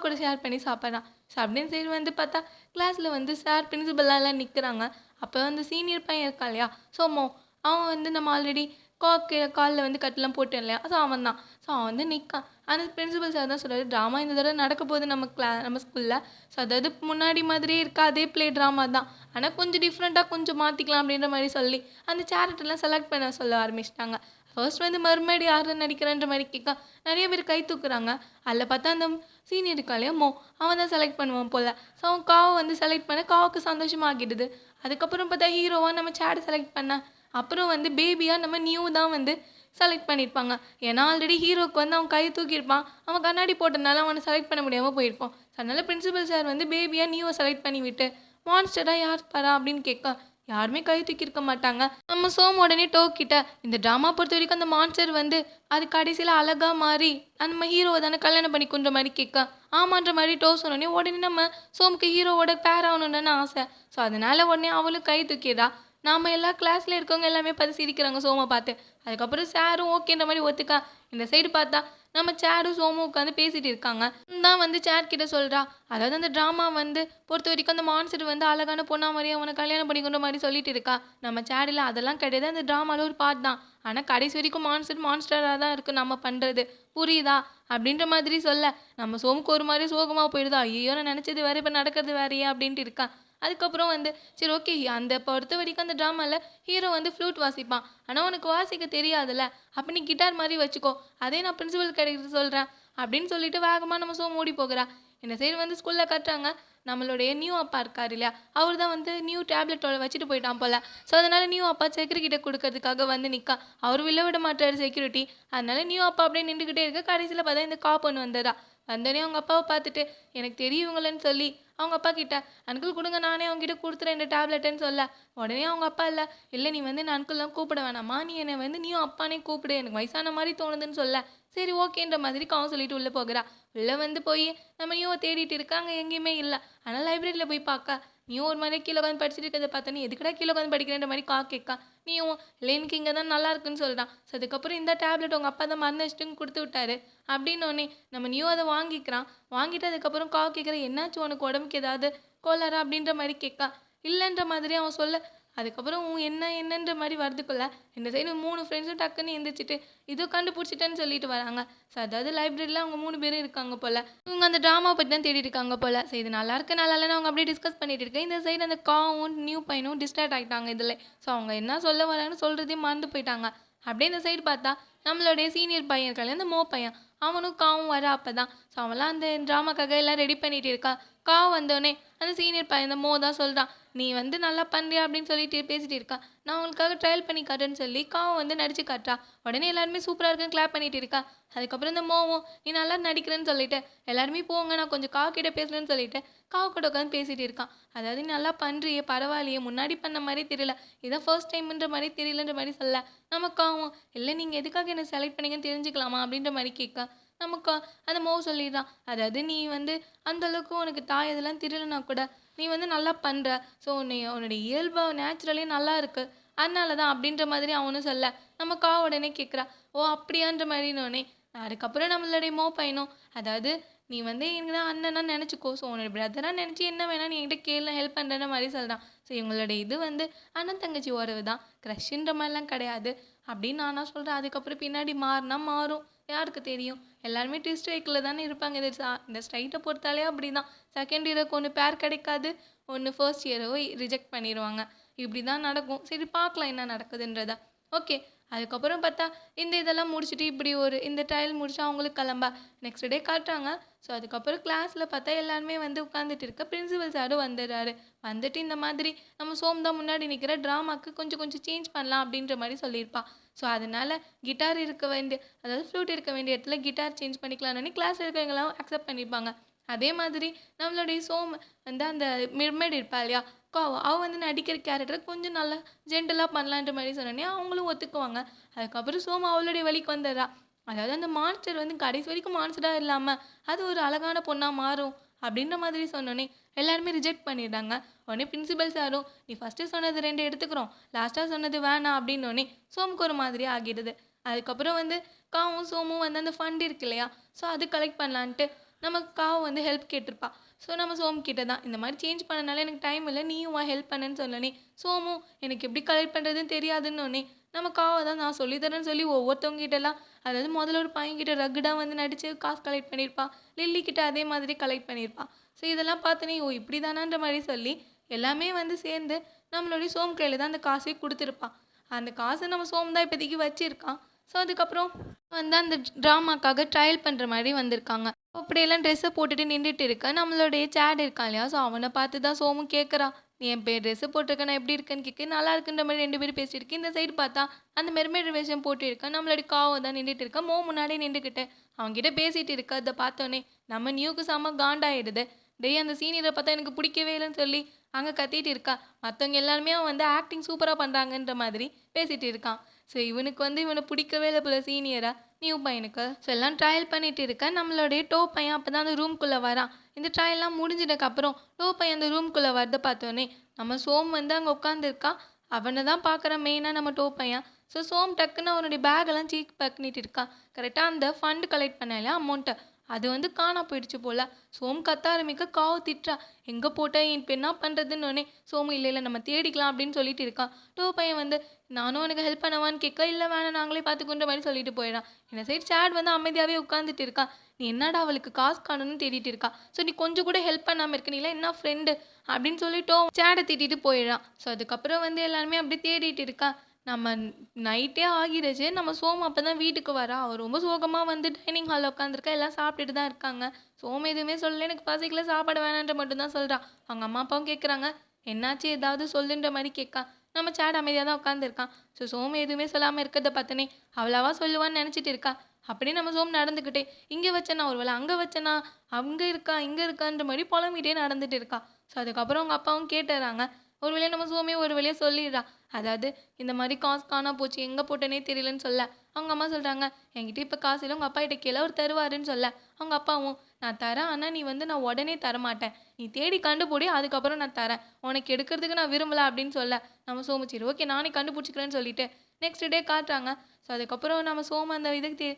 கூட ஷேர் பண்ணி சாப்பிட்றான். ஸோ அப்படின்னு சைடு வந்து பார்த்தா கிளாஸில் வந்து சார் பிரின்சிபல்லாம் நிற்கிறாங்க. அப்போ வந்து சீனியர் பையன் இருக்கான் இல்லையா, ஸோ அவன் வந்து நம்ம ஆல்ரெடி காலில் வந்து கட்டெலாம் போட்டேன் இல்லையா, ஸோ அவன் தான். ஸோ அவன் வந்து நிற்கான். அந்த பிரின்சிபல் சார் தான் சொல்கிறாரு, ட்ராமா இந்த தடவை நடக்க போகுது நம்ம ஸ்கூலில். ஸோ அதாவது முன்னாடி மாதிரியே இருக்கா, அதே ப்ளே ட்ராமா தான், ஆனால் கொஞ்சம் டிஃப்ரெண்ட்டாக கொஞ்சம் மாற்றிக்கலாம் அப்படின்ற மாதிரி சொல்லி அந்த சேரட்டெல்லாம் செலக்ட் பண்ண சொல்ல ஆரம்பிச்சிட்டாங்க. ஃபர்ஸ்ட் வந்து மர்மேடி யார் நடிக்கிறன்ற மாதிரி கேட்க நிறைய பேர் கை தூக்குறாங்க. அதில் பார்த்தா அந்த சீனியர் இருக்கா இல்லையா அவன் தான் செலக்ட் பண்ணுவான் போல். ஸோ அவன் வந்து செலக்ட் பண்ண காவுக்கு சந்தோஷமாகிடுது. அதுக்கப்புறம் பார்த்தா ஹீரோவாக நம்ம சேடை செலக்ட் பண்ண, அப்புறம் வந்து பேபியாக நம்ம நியூ தான் வந்து செலக்ட் பண்ணியிருப்பாங்க. ஏன்னா ஆல்ரெடி ஹீரோக்கு வந்து அவன் கை தூக்கியிருப்பான், அவன் கண்ணாடி போட்டதுனால அவனை செலக்ட் பண்ண முடியாமல் போயிருப்பான். அதனால பிரின்சிபல் சார் வந்து பேபியாக நியூவை செலக்ட் பண்ணி விட்டு மான்ஸ்டராக யார் பாரா அப்படின்னு கேட்க யாருமே கை தூக்கியிருக்க மாட்டாங்க. நம்ம உடனே டோக்கிட்ட இந்த ட்ராமா பொறுத்த வரைக்கும் அந்த மான்ஸ்டர் வந்து அது கடைசியில் அழகாக மாறி நம்ம ஹீரோவை தானே கல்யாணம் பண்ணிக்குன்ற மாதிரி கேட்க ஆமான்ற மாதிரி சொன்னோடனே உடனே நம்ம சோமுக்கு ஹீரோவோட பேர் ஆகணுன்னு ஆசை. ஸோ அதனால உடனே அவளும் கை தூக்கிடா. நாம் எல்லா கிளாஸில் இருக்கவங்க எல்லாமே பார்த்து சிரிக்கிறாங்க சோமை பார்த்து. அதுக்கப்புறம் சாரும் ஓகேன்ற மாதிரி ஒத்துக்கா. இந்த சைடு பார்த்தா நம்ம சேடும் சோமும் உட்காந்து பேசிகிட்டு இருக்காங்க. தான் வந்து சேட் கிட்ட சொல்கிறா, அதாவது அந்த ட்ராமா வந்து பொறுத்த வரைக்கும் அந்த மான்ஸ்டர் வந்து அழகான பொண்ணா மாதிரியே அவனை கல்யாணம் பண்ணிக்கிற மாதிரி சொல்லிட்டு இருக்கா. நம்ம சேடில் அதெல்லாம் கிடையாது, அந்த ட்ராமாவில் ஒரு பார்ட் தான், ஆனால் கடைசி வரைக்கும் மான்ஸ்டராக தான் இருக்குது நம்ம பண்ணுறது, புரியுதா அப்படின்ற மாதிரி சொல்ல நம்ம சோமுக்கு ஒரு மாதிரி சோகமாக போயிடுதா. ஐயோ நான் நினச்சது வேறு, இப்போ நடக்கிறது வேறையா அப்படின்ட்டு இருக்கா. அதுக்கப்புறம் வந்து சரி ஓகே, அந்த பொறுத்த வரைக்கும் அந்த ட்ராமாவில் ஹீரோ வந்து ஃப்ளூட் வாசிப்பான், ஆனால் உனக்கு வாசிக்க தெரியாதுல்ல, அப்போ நீ கிட்டார் மாதிரி வச்சுக்கோ, அதே நான் பிரின்சிபல் கிடைக்கிறது சொல்கிறேன் அப்படின்னு சொல்லிட்டு வேகமாக நம்ம மூடி போகிறா. இந்த சைடு வந்து ஸ்கூலில் கட்டுறாங்க. நம்மளுடைய நியூ அப்பா இருக்கார் இல்லையா, அவர் தான் வந்து நியூ டேப்லெட்டோட வச்சுட்டு போயிட்டான் போல். ஸோ அதனால் நியூ அப்பா செக்யூரிட்டிகிட்ட கொடுக்கறதுக்காக வந்து நிற்கா. அவர் விட மாட்டார் செக்யூரிட்டி. அதனால நியூ அப்பா அப்படியே நின்றுக்கிட்டே இருக்க. கடைசியில் பார்த்தா இந்த ஒன்று வந்துடுறா. வந்தோடனே அவங்க அப்பாவை பார்த்துட்டு எனக்கு தெரியுங்களேன்னு சொல்லி அவங்க அப்பா கிட்ட அன்கிள் கொடுங்க, நானே அவங்ககிட்ட கொடுத்துறேன் இந்த டேப்லெட்டுன்னு சொல்ல உடனே அவங்க அப்பா இல்லை நீ வந்து நான் அன்கிள்லாம் கூப்பிட வேணாமா, நீ என்னை வந்து நீயும் அப்பானே கூப்பிடு, எனக்கு வயசான மாதிரி தோணுதுன்னு சொல்ல சரி ஓகேன்ற மாதிரி சொல்லிட்டு உள்ளே போகிறா. உள்ளே வந்து போய் நம்ம நியூவை தேடிட்டு இருக்காங்க, எங்கேயுமே இல்லை. ஆனால் லைப்ரரியில் போய் பார்க்க நீயும் ஒரு மாதிரி கீழே உட்காந்து படிச்சுட்டு இருக்கிறத பார்த்தோன்னே எதுக்கடா கீழே உட்காந்து படிக்கிறேன்ற மாதிரி கேட்கா. நீயும் இல்லை எனக்கு இங்கே தான் நல்லா இருக்குன்னு சொல்கிறான். ஸோ அதுக்கப்புறம் இந்த டேப்லெட் உங்கள் அப்பா தான் மறந்து வச்சுட்டுன்னு கொடுத்து விட்டாரு அப்படின்னோடனே நம்ம நியூ அதை வாங்கிக்கிறான். வாங்கிட்டு அதுக்கப்புறம் கேட்குற என்னாச்சு உனக்கு உடம்புக்கு ஏதாவது கோளாரா அப்படின்ற மாதிரி கேட்கா. இல்லைன்ற மாதிரி அவன் சொல்ல அதுக்கப்புறம் என்னன்ற மாதிரி வரதுக்குள்ள இந்த சைடு 3 ஃப்ரெண்ட்ஸும் டக்குன்னு எந்திரிச்சிட்டு இதோ கண்டுபிடிச்சிட்டேன்னு சொல்லிட்டு வராங்க. ஸோ அதாவது லைப்ரரியில் அவங்க 3 பேரும் இருக்காங்க போல். இவங்க அந்த ட்ராமா பற்றி தான் தேடிட்டு இருக்காங்க போல். ஸோ இது நல்லா இருக்கு நல்லா இல்லைன்னு அவங்க அப்படியே டிஸ்கஸ் பண்ணிட்டு இருக்கேன். இந்த சைடு அந்த நியூ பையனும் டிஸ்ட்ராக்ட் ஆகிட்டாங்க இதில். ஸோ அவங்க என்ன சொல்ல வராங்கன்னு சொல்கிறதே மறந்து போயிட்டாங்க. அப்படியே இந்த சைடு பார்த்தா நம்மளுடைய சீனியர் பையன் இருக்காங்க, அந்த பையன், அவனும் வர அப்போ தான். ஸோ அவன்லாம் அந்த ட்ராமாக்காக எல்லாம் ரெடி பண்ணிட்டு இருக்கா. வந்தோடனே அந்த சீனியர் பையன் அந்த தான் சொல்கிறான், நீ வந்து நல்லா பண்ணுறியா அப்படின்னு சொல்லிட்டு பேசிகிட்டு இருக்கா. நான் அவங்களுக்காக ட்ரையல் பண்ணி காட்டுன்னு சொல்லி வந்து நடிச்சு காட்டுறா. உடனே எல்லாருமே சூப்பராக இருக்குன்னு கிளாப் பண்ணிட்டு இருக்கா. அதுக்கப்புறம் இந்த நீ நல்லா நடிக்கிறேன்னு சொல்லிட்டு எல்லாருமே போங்க நான் கொஞ்சம் கிட்ட பேசணுன்னு சொல்லிட்டு கூட உட்காந்து பேசிகிட்டு இருக்கான். அதாவது நீ நல்லா பண்ணுறியே, பரவாயில்லையே, முன்னாடி பண்ண மாதிரி தெரியல, இதான் ஃபர்ஸ்ட் டைம்ன்ற மாதிரி தெரியலன்ற மாதிரி சொல்ல நமக்காவும் இல்லை நீங்கள் எதுக்காக என்ன செலக்ட் பண்ணீங்கன்னு தெரிஞ்சுக்கலாமா அப்படின்ற மாதிரி கேட்க நமக்கு அந்த சொல்லிடுறான். அதாவது நீ வந்து அந்தளவுக்கு உனக்கு தாய் இதெல்லாம் தெரியலனா கூட நீ வந்து நல்லா பண்ணுற, ஸோ உன்னுடைய இயல்பாக நேச்சுரலே நல்லா இருக்குது, அதனால தான் அப்படின்ற மாதிரி அவனும் சொல்ல நம்ம உடனே கேட்குறா, ஓ அப்படியான்ற மாதிரினோடனே அதுக்கப்புறம் நம்மளுடைய பையனும் அதாவது நீ வந்து எனக்கு தான் அண்ணனா நினச்சிக்கோ, ஸோ உன்னோட பிரதராக நினச்சி என்ன வேணா நீ என்கிட்ட கேள்வி ஹெல்ப் பண்ணுற மாதிரி சொல்கிறான். ஸோ இவங்களுடைய இது வந்து அண்ணன் தங்கச்சி உறவு தான், க்ரஷ்ன்ற மாதிரிலாம் கிடையாது அப்படின்னு நானா சொல்கிறேன். அதுக்கப்புறம் பின்னாடி மாறும் யாருக்கு தெரியும். எல்லாருமே ட்விஸ்ட் வைக்கில் தானே இருப்பாங்க. இந்த ஸ்ட்ரைட்டை பொறுத்தாலே அப்படி தான். செகண்ட் இயருக்கு ஒன்று பேர் கிடைக்காது, ஒன்று ஃபர்ஸ்ட் இயரோ ரிஜெக்ட் பண்ணிடுவாங்க. இப்படி தான் நடக்கும். சரி பார்க்கலாம் என்ன நடக்குதுன்றதா. ஓகே, அதுக்கப்புறம் பார்த்தா இதெல்லாம் முடிச்சுட்டு இப்படி இந்த ட்ரையல் முடிச்சா அவங்களுக்கு கிளம்பா நெக்ஸ்ட் டே காட்டுறாங்க. ஸோ அதுக்கப்புறம் கிளாஸில் பார்த்தா எல்லாருமே வந்து உட்காந்துட்டு இருக்க பிரின்சிபல் சாரும் வந்துடுறாரு. வந்துட்டு இந்த மாதிரி நம்ம தான் முன்னாடி நிற்கிற ட்ராமாக்கு கொஞ்சம் சேஞ்ச் பண்ணலாம் அப்படின்ற மாதிரி சொல்லியிருப்பா. ஸோ அதனால் அதாவது ஃப்ளூட் இருக்க வேண்டிய இடத்துல கிட்டார் சேஞ்ச் பண்ணிக்கலாம்னு கிளாஸில் இருக்கவங்களாம் அக்செப்ட் பண்ணியிருப்பாங்க. அதே மாதிரி நம்மளுடைய சோம் வந்து அந்த மிர்மைட் இருப்பா இல்லையா, அவள் வந்து நடிக்கிற கேரக்டர் கொஞ்சம் நல்லா ஜென்டலாக பண்ணலான்ற மாதிரி சொன்னோடனே அவங்களும் ஒத்துக்குவாங்க. அதுக்கப்புறம் சோமு அவளுடைய வழிக்கு வந்துடுறா. அதாவது அந்த மான்ஸ்டர் வந்து கடைசி வரைக்கும் மான்ஸ்டராக இல்லாமல் அது ஒரு அழகான பொண்ணாக மாறும் அப்படின்ற மாதிரி சொன்னோன்னே எல்லாருமே ரிஜெக்ட் பண்ணிடுறாங்க. உடனே பிரின்சிபல் சாரும் நீ ஃபஸ்ட்டு சொன்னது 2 எடுத்துக்கிறோம், லாஸ்ட்டாக சொன்னது வேணாம் அப்படின்னோடனே சோமுக்கு ஒரு மாதிரி ஆகிடுது. அதுக்கப்புறம் வந்து காவும் சோமும் வந்து அந்த ஃபண்ட் இருக்கு இல்லையா, ஸோ அது கலெக்ட் பண்ணலான்ட்டு நம்ம காவு வந்து ஹெல்ப் கேட்டிருப்பா. ஸோ நம்ம சோமு கிட்ட தான் இந்த மாதிரி சேஞ்ச் பண்ணனால எனக்கு டைம் இல்லை, நீயும் வா ஹெல்ப் பண்ணுன்னு சொல்லனே சோமு எனக்கு எப்படி கலெக்ட் பண்ணுறதுன்னு தெரியாதுன்னொன்னே நம்ம காவை தான் நான் சொல்லித்தரேன்னு சொல்லி ஒவ்வொருத்தவங்க கிட்டலாம், அதாவது முதல்ல ஒரு பையன்கிட்ட ரக்குடாக வந்து நடித்து காசு கலெக்ட் பண்ணியிருப்பா, லில்லி கிட்ட அதே மாதிரி கலெக்ட் பண்ணியிருப்பா. ஸோ இதெல்லாம் பார்த்தோன்னே ஓ இப்படி தானான்ற மாதிரி சொல்லி எல்லாமே வந்து சேர்ந்து நம்மளுடைய சோம் கையில் தான் அந்த காசையே கொடுத்துருப்பா. அந்த காசை நம்ம சோம் தான் இப்போதைக்கு வச்சுருக்கான். ஸோ அதுக்கப்புறம் வந்து அந்த ட்ராமாக்காக ட்ரையல் பண்ணுற மாதிரி வந்திருக்காங்க. அப்படியெல்லாம் ட்ரெஸ்ஸை போட்டுட்டு நின்றுட்டு இருக்க நம்மளுடைய சேட் இருக்கான் இல்லையா, ஸோ அவனை பார்த்து தான் சோமும் கேட்குறா, நீ என் பேர் ட்ரெஸ்ஸு போட்டிருக்க நான் எப்படி இருக்கேன்னு கேட்க நல்லா இருக்குன்ற மாதிரி 2 பேரும் பேசிட்டு இருக்கு. இந்த சைடு பார்த்தா அந்த மெர்மைட் வேஷம் போட்டு இருக்கேன் நம்மளுடைய காவை தான் நின்றுட்டு இருக்கேன். முன்னாடியே நின்றுக்கிட்டு அவன்கிட்ட பேசிகிட்டு இருக்க. அதை பார்த்தோன்னே நம்ம நியூக்கு செம்ம காண்டாயிடுது. டேய் அந்த சீனியரை பார்த்தா எனக்கு பிடிக்கவே இல்லைன்னு சொல்லி அங்கே கத்திட்டு இருக்கா. மற்றவங்க எல்லாருமே அவன் வந்து ஆக்டிங் சூப்பராக பண்ணுறாங்கன்ற மாதிரி பேசிகிட்டு இருக்கான். ஸோ இவனுக்கு வந்து இவனை பிடிக்கவே இல்லை போல சீனியரா நியூ பையனுக்கு. ஸோ எல்லாம் ட்ரையல் பண்ணிட்டு இருக்க நம்மளுடைய டோ பையன் அப்போ தான் அந்த ரூம்குள்ளே வரான். இந்த ட்ரையல்லாம் முடிஞ்சதுக்கப்புறம் டோ பையன் அந்த ரூம்குள்ளே வரதை பார்த்தோன்னே நம்ம சோம் வந்து அங்கே உட்காந்துருக்கா. அவனை தான் பார்க்குற மெயினாக நம்ம டோ பையன். ஸோ சோம் டக்குன்னு அவனுடைய பேக்கெல்லாம் சீக் பண்ணிட்டு இருக்கான். கரெக்டாக அந்த ஃபண்டு கலெக்ட் பண்ணல அமௌண்ட்டை அது வந்து காணா போயிடுச்சு போல். சோம் கத்த ஆரம்பிக்க காவு திட்டுறா, எங்கே போட்டேன் இப்போ என்ன பண்ணுறதுன்னு. சோமு இல்லை இல்லை நம்ம தேடிக்கலாம் அப்படின்னு சொல்லிட்டு இருக்கான். டோ பையன் வந்து நானும் உனக்கு ஹெல்ப் பண்ணவான்னு கேட்க, இல்லை வேணாம் நாங்களே பார்த்துக்குன்ற மாதிரி சொல்லிட்டு போயிடான். இந்த சைடு சேட் வந்து அமைதியாகவே உட்காந்துட்டு இருக்கான். நீ என்னடா அவளுக்கு காசு காணும்னு தேடிட்டு இருக்கா, ஸோ நீ கொஞ்சம் கூட ஹெல்ப் பண்ணாமல் இருக்க, நீ என்ன ஃப்ரெண்டு அப்படின்னு சொல்லிட்டோ சேடை திட்டிட்டு போயிடான். ஸோ அதுக்கப்புறம் வந்து எல்லாருமே அப்படி தேடிட்டு இருக்கா. நம்ம நைட்டே ஆகிடுச்சு. நம்ம சோமு அப்போ தான் வீட்டுக்கு வரா. அவள் ரொம்ப சோகமாக வந்து டைனிங் ஹாலில் உட்காந்துருக்கா. எல்லாம் சாப்பிட்டுட்டு தான் இருக்காங்க. சோமு எதுவுமே சொல்லலை, எனக்கு பசிக்கல சாப்பாடு வேணான்ற மட்டும்தான் சொல்கிறான். அவங்க அம்மா அப்பாவும் கேட்குறாங்க என்னாச்சு ஏதாவது சொல்லுன்ற மாதிரி கேட்கா. நம்ம சேட் அமைதியாக தான் உட்காந்துருக்கான். ஸோ சோமு எதுவுமே சொல்லாமல் இருக்கிறத பார்த்தனே அவளாவா சொல்லுவான்னு நினச்சிட்டு இருக்கா. அப்படியே நம்ம சோமு நடந்துக்கிட்டே இங்கே வச்சேனா ஒரு வேளை அங்கே வச்சேனா அங்கே இருக்கா இங்கே இருக்கான்ற மாதிரி புலம்பிட்டே நடந்துட்டு இருக்கா. ஸோ அதுக்கப்புறம் அவங்க அப்பாவும் கேட்டுறாங்க. ஒரு வேளையை நம்ம சோமே ஒரு வேளையை சொல்லிடுறா. அதாவது இந்த மாதிரி காசு காணா போச்சு எங்கே போட்டேனே தெரியலன்னு சொல்ல அவங்க அம்மா சொல்கிறாங்க என்கிட்ட இப்போ காசு இல்லை, உங்கள் அப்பா கிட்ட கீழே அவர் தருவாருன்னு சொல்ல அவங்க அப்பாவும் நான் தரேன், ஆனால் நீ வந்து நான் உடனே தரமாட்டேன், நீ தேடி கண்டுபிடி அதுக்கப்புறம் நான் தரேன், உனக்கு எடுக்கிறதுக்கு நான் விரும்பலை அப்படின்னு சொல்ல நம்ம சோமு சரி ஓகே நானே கண்டுபிடிச்சிக்கிறேன்னு சொல்லிட்டு நெக்ஸ்ட் டே காட்டுறாங்க. ஸோ அதுக்கப்புறம் நம்ம சோமு அந்த இதுக்கு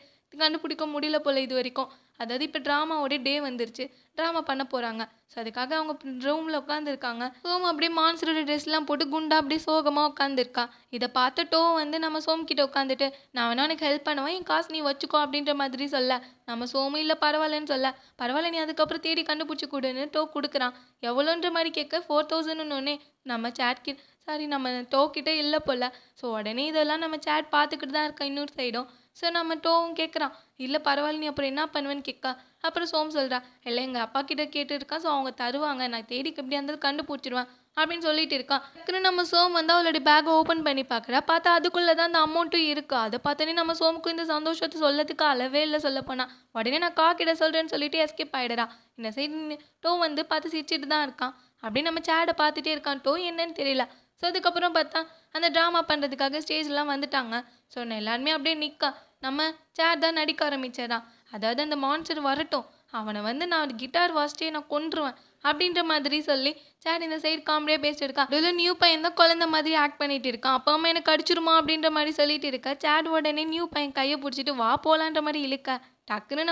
கண்டுபிடிக்க முடியல போல் இது வரைக்கும். அதாவது இப்போ ட்ராமாவோட டே வந்துருச்சு, ட்ராமா பண்ண போகிறாங்க. ஸோ அதுக்காக அவங்க ரூமில் உட்காந்துருக்காங்க. சோமு அப்படியே மான்ஸ்டரோட ட்ரெஸ்லாம் போட்டு குண்டா அப்படியே சோகமாக உட்காந்துருக்கா. இதை பார்த்துட்டோ வந்து நம்ம சோமு கிட்ட உட்காந்துட்டு நான் வேணா உனக்கு ஹெல்ப் பண்ணுவேன், என் காசு நீ வச்சுக்கோ அப்படின்ற மாதிரி சொல்ல நம்ம சோமு இல்லை பரவாயில்லன்னு சொல்ல பரவாயில்ல நீ அதுக்கப்புறம் தேடி கண்டுபிடிச்சி கொடுன்னு டோ கொடுக்குறான். எவ்வளோன்ற மாதிரி கேட்க 4000ன்னு நம்ம சேட் கிட்ட சாரி நம்ம டோ கிட்ட இல்லை போல். ஸோ உடனே இதெல்லாம் நம்ம சேட் பார்த்துக்கிட்டு தான் இருக்கா இன்னொரு சைடும். ஸோ நம்ம டோவும் கேட்குறான் இல்லை பரவாயில்ல நீ அப்புறம் என்ன பண்ணுவேன்னு கேட்க அப்புறம் சோம் சொல்கிறா இல்லை எங்கள் அப்பா கிட்ட கேட்டுருக்கான், ஸோ அவங்க தருவாங்க, நான் தேடிக்கு எப்படியா இருந்தாலும் கண்டுபிடிச்சிடுவேன் அப்படின்னு சொல்லிட்டு இருக்கான். டக்குன்னு நம்ம சோம் வந்து அவளுடைய பேக்கை ஓப்பன் பண்ணி பார்க்குறா. பார்த்தா அதுக்குள்ளே தான் அந்த அமௌண்ட்டும் இருக்கா. அதை பார்த்தோன்னே நம்ம சோமுக்கு இந்த சந்தோஷத்தை சொல்லத்துக்கு அளவே இல்லை சொல்ல போனால். உடனே நான் கிட்ட சொல்கிறேன்னு சொல்லிட்டு எஸ்கேப் ஆகிடுறா. இந்த சைடு டோ வந்து பார்த்து சிரிச்சிட்டு தான் இருக்கான். அப்படியே நம்ம சேடை பார்த்துட்டே இருக்கான். டோ என்னன்னு தெரியல. ஸோ அதுக்கப்புறம் பார்த்தா அந்த ட்ராமா பண்ணுறதுக்காக ஸ்டேஜ்லாம் வந்துட்டாங்க. ஸோ எல்லாருமே அப்படியே நிற்கா. நம்ம சேட் தான் நடிக்க ஆரம்பிச்சிடறான். அதாவது அந்த மான்ஸ்டர் வரட்டும், அவனை வந்து நான் கிட்டார் வாசிச்சே நான் கொன்றுவேன் அப்படின்ற மாதிரி சொல்லி சேட் இந்த சைடு காமெடியாக பேசிட்டு இருக்கா. அதில் நியூ பையன் தான் குழந்தை மாதிரி ஆக்ட் பண்ணிட்டு இருக்கான். அப்பா அம்மா எனக்கு அடிச்சிருமா அப்படின்ற மாதிரி சொல்லிட்டு இருக்கா. சேட் உடனே நியூ பையன் கையை பிடிச்சிட்டு வா போலான்ற மாதிரி இழுக்க டக்குன்னு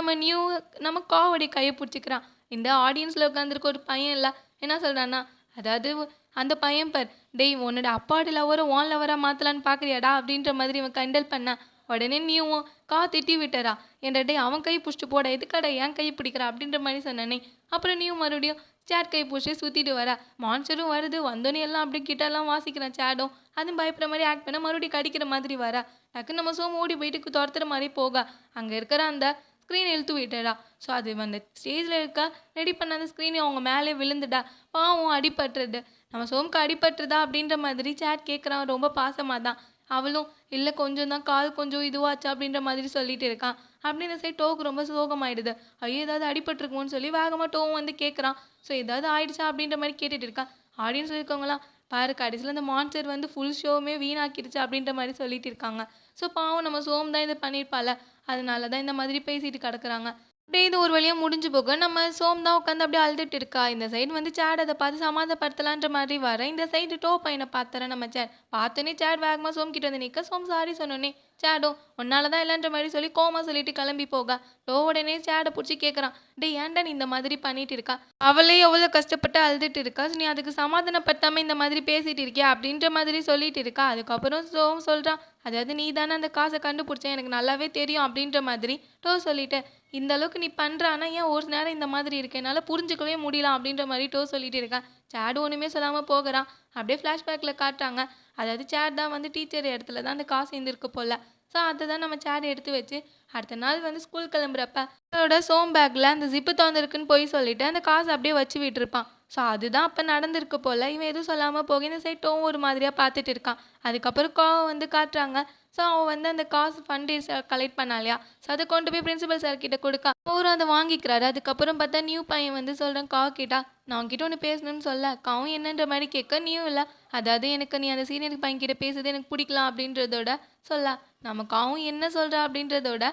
நம்ம காவடி கையை பிடிச்சிக்கிறான். இந்த ஆடியன்ஸில் உட்காந்துருக்க ஒரு பையன் இல்லை என்ன சொல்கிறான்னா, அதாவது அந்த பையன் பார் டேய் உன்னோட அப்பாவோட லவரை ஓன் லவராக மாற்றலான்னு பார்க்குறியாடா அப்படின்ற மாதிரி இவன் கண்டல் பண்ண உடனே நீயும் திட்டி விட்டுறா. என்ற டே அவன் கை பிடிச்சிட்டு போட எதுக்கடா ஏன் கை பிடிக்கிறா அப்படின்ற மாதிரி சொன்னானே. அப்புறம் நீயும் மறுபடியும் சேட் கை பிடிச்சி சுற்றிட்டு வரா. மான்ஸ்டரும் வருது, வந்தோன்னே எல்லாம் அப்படியே கிட்டெல்லாம் வாசிக்கிறான் சேடும். அதுவும் பயப்படுற மாதிரி ஆக்ட் பண்ண மறுபடியும் கடிக்கிற மாதிரி வரா. டக்குன்னு நம்ம சோமு ஓடி போயிட்டு துரத்துற மாதிரி போக அங்கே இருக்கிற அந்த ஸ்க்ரீன் இழுத்து விட்டுறா. ஸோ அது அந்த ஸ்டேஜில் இருக்கா ரெடி பண்ண அந்த ஸ்க்ரீனை அவங்க மேலே விழுந்துடா. பாவம் அடிபட்டுறது. நம்ம சோமுக்கு அடிபட்டுறதா அப்படின்ற மாதிரி சேட் கேட்குறான் ரொம்ப பாசமாக தான். அவளும் இல்லை கொஞ்சம் தான் கால் கொஞ்சம் இதுவாச்சு அப்படின்ற மாதிரி சொல்லிட்டு இருக்கான். அப்படி இந்த சைடு டோக்கு ரொம்ப சோகமாயிடுது. ஐயோ! ஏதாவது அடிபட்டுருக்குமோன்னு சொல்லி வேகமா டோவும் வந்து கேட்குறான். ஸோ ஏதாவது ஆயிடுச்சா அப்படின்ற மாரி கேட்டுட்டு இருக்கான். ஆடியன்ஸ்ல இருக்கவங்கலாம் பாரு கடைசியில அந்த மான்ஸ்டர் வந்து ஃபுல் ஷோவுமே வீணாக்கிடுச்சு அப்படின்ற மாரி சொல்லிட்டு இருக்காங்க. ஸோ பாவம் நம்ம சோம் தான் இத பண்ணியிருப்பாள்ல. அதனால தான் இந்த மாதிரி பேசிட்டு கிடக்குறாங்க. அப்படியே இது ஒரு வழியா முடிஞ்சு போக, நம்ம சோம் தான் உட்காந்து அப்படியே அழுதுட்டு இருக்கா. இந்த சைடு வந்து சேட் அத பார்த்து சமாதானப்படுத்தலான்ற மாதிரி வர, இந்த சைடு டோ பையன பார்த்துற நம்ம சேட். பார்த்தோனே சேட் வேகமா சோம் கிட்ட வந்து நிக்க, சோம் சாரி சொன்னோனே, சேடும் உன்னால தான் இல்லன்ற மாரி சொல்லி கோவமா சொல்லிட்டு கிளம்பி போக, டோ உடனே சேட புடிச்சு கேட்குறான். டேய் ஏன்டா நீ இந்த மாதிரி பண்ணிட்டு இருக்கா? அவளே எவ்வளோ கஷ்டப்பட்டு அழுதுட்டு இருக்கா. நீ அதுக்கு சமாதானப்படுத்தாம இந்த மாதிரி பேசிட்டு இருக்கியா? அப்படின்ற மாதிரி சொல்லிட்டு இருக்கா. அதுக்கப்புறம் சோம் சொல்றான். அதாவது நீ தானே அந்த காசை கண்டுபிடிச்ச எனக்கு நல்லாவே தெரியும் அப்படின்ற மாதிரி டோ சொல்லிட்டு இந்த அளவுக்கு நீ பண்ற ஆனா ஏன் ஒரு நேரம் இந்த மாதிரி இருக்கு என்னால புரிஞ்சுக்கவே முடியல அப்படின்ற மாதிரி டோ சொல்லிட்டு இருக்கேன். சேடு ஒண்ணுமே சொல்லாம போகிறான். அப்படியே ஃப்ளாஷ்பேக்ல காட்டுறாங்க. அதாவது சேட் தான் வந்து டீச்சர் இடத்துல தான் அந்த காசு இருந்திருக்கு போல. ஸோ அதை தான் நம்ம சேட் எடுத்து வச்சு அடுத்த நாள் வந்து ஸ்கூல் கிளம்புறப்ப அவரோட சோம் பேக்ல அந்த ஜிப்பு திறந்துருக்குன்னு போய் சொல்லிட்டு அந்த காசை அப்படியே வச்சு விட்டுருப்பான். ஸோ அதுதான் அப்போ நடந்திருக்கு போல. இவன் எதுவும் சொல்லாமல் போக இந்த சைட் டோவும் ஒரு மாதிரியாக பார்த்துட்டு இருக்கான். அதுக்கப்புறம் கோவம் வந்து காட்டுறாங்க. ஸோ அவன் வந்து அந்த காசு ஃபண்டு கலெக்ட் பண்ணா இல்லையா? ஸோ அதை கொண்டு போய் பிரின்சிபல் சார் கிட்ட கொடுக்க அவரும் அதை வாங்கிக்கிறாரு. அதுக்கப்புறம் பார்த்தா நியூ பையன் வந்து சொல்கிறான் கா கிட்டா நான் உன்கிட்ட ஒன்று பேசணும்னு சொல்ல காவும் என்னன்ற மாதிரி கேட்க நியூ இல்லை அதாவது எனக்கு நீ அந்த சீனியர் பையன் கிட்ட பேசுறது எனக்கு பிடிக்கலாம் அப்படின்றதோட சொல்ல நம்ம காவும் என்ன சொல்கிறா அப்படின்றதோட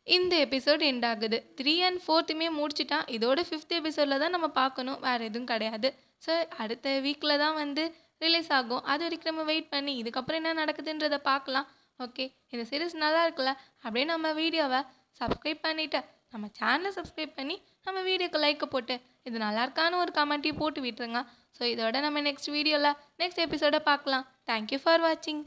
இந்த எபிசோட் எண்ட் ஆகுது. 3 and 4மே முடிச்சிட்டான். இதோட 5th எபிசோடில் தான் நம்ம பார்க்கணும். வேறு எதுவும் கிடையாது. ஸோ அடுத்த வீக்கில் தான் வந்து ரிலீஸ் ஆகும். அது வரைக்கும் நம்ம வெயிட் பண்ணி இதுக்கப்புறம் என்ன நடக்குதுன்றதை பார்க்கலாம். ஓகே இந்த சீரிஸ் நல்லா இருக்குல்ல அப்படியே நம்ம வீடியோவை சப்ஸ்கிரைப் பண்ணிவிட்டு நம்ம சேனலை சப்ஸ்கிரைப் பண்ணி நம்ம வீடியோக்கு லைக்கை போட்டு இது நல்லா இருக்கான்னு ஒரு கமெண்ட்டையும் போட்டு விட்டுருங்க. ஸோ இதோட நம்ம நெக்ஸ்ட் வீடியோவில் நெக்ஸ்ட் எபிசோடை பார்க்கலாம். தேங்க்யூ ஃபார் வாட்சிங்.